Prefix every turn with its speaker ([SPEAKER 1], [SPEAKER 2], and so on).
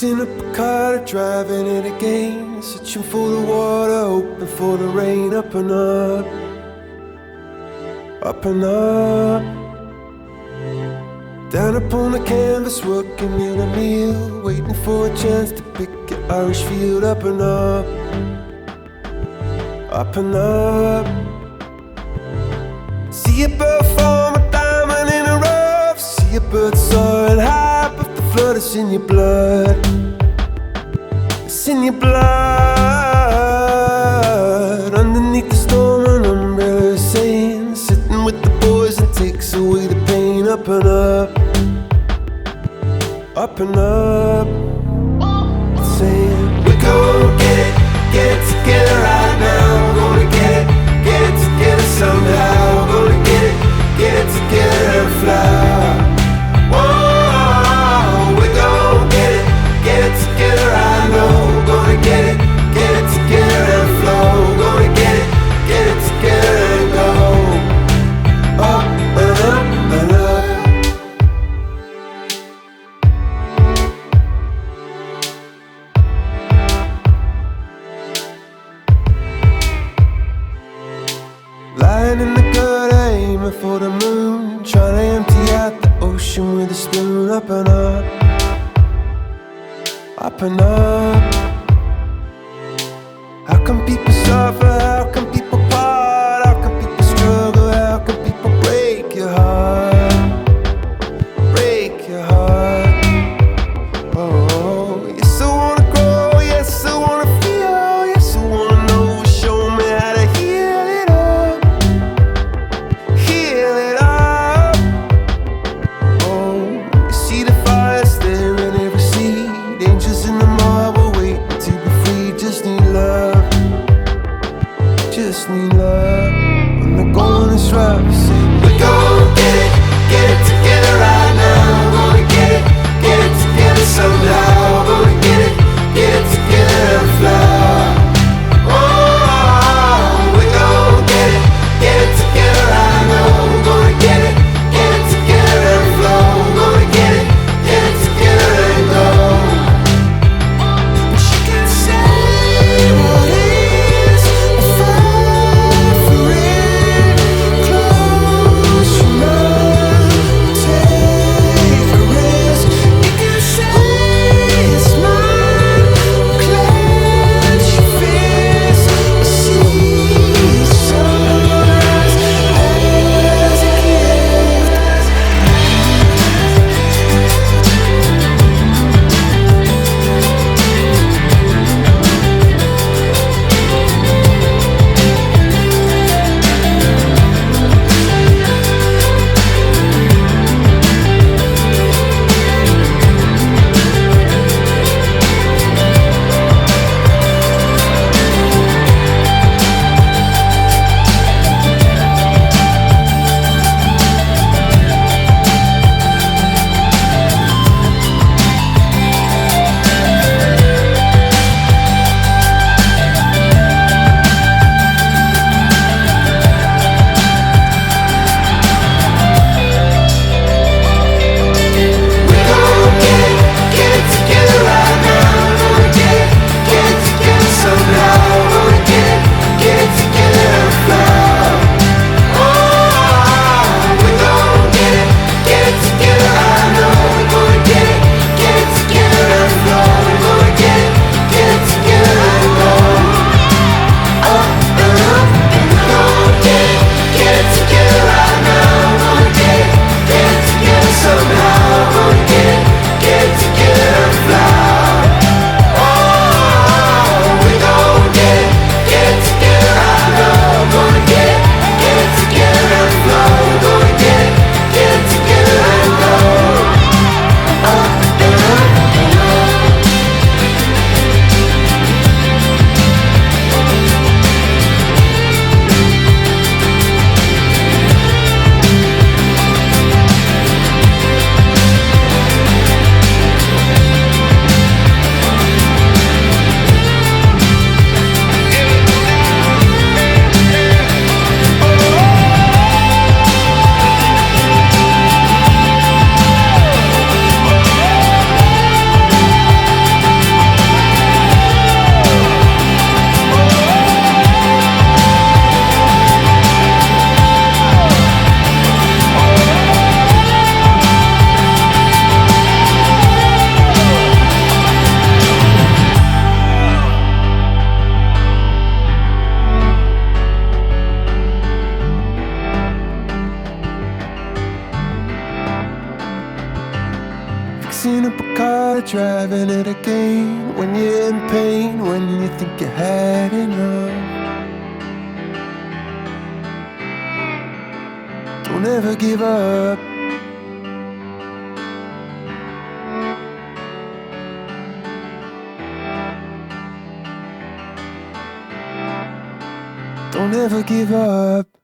[SPEAKER 1] Fixing up a car, driving it again, searching for the water, hoping for the rain. Up and up, up and up. Down upon the canvas, working in a meal, waiting for a chance to pick your Irish field. Up and up, up and up. See a bird form a diamond in a rough. See a bird soaring high, but the flood is in your blood. It's in your blood. Underneath the storm, an umbrella is saying, sitting with the boys and takes away the pain. Up and up, up and up. It's saying, we're gonna get it together right now. We're gonna get it together somehow. We're gonna get it together and fly. Whoa, we're gonna get it together, I know. We're gonna get it together and flow. We're gonna get it together and go up and up and up. Lying in the gutter, aiming for the moon, trying to empty out the ocean with a spoon. Up and up, up and up. How can people suffer? How can people part? How can people struggle? How can people break your heart? Break your heart. Oh, yes I wanna grow, yes I wanna feel, yes I wanna know. Show me how to heal it up. Heal it up. Oh, you see the fires there in every seed. Angels in the marble waiting to be free. Just need love. Just need love. When the going is rough, you say, we're gonna get it together right now. We're gonna get it together somehow. We're gonna get it together and fly. Oh, we're gonna get it together, I know. We're gonna get it together and flow. We're gonna get it together and go. But you can say what is, I'll fight for it. Close your eyes. driving it again. When you're in pain, when you think you had enough. Don't ever give up. Don't ever give up.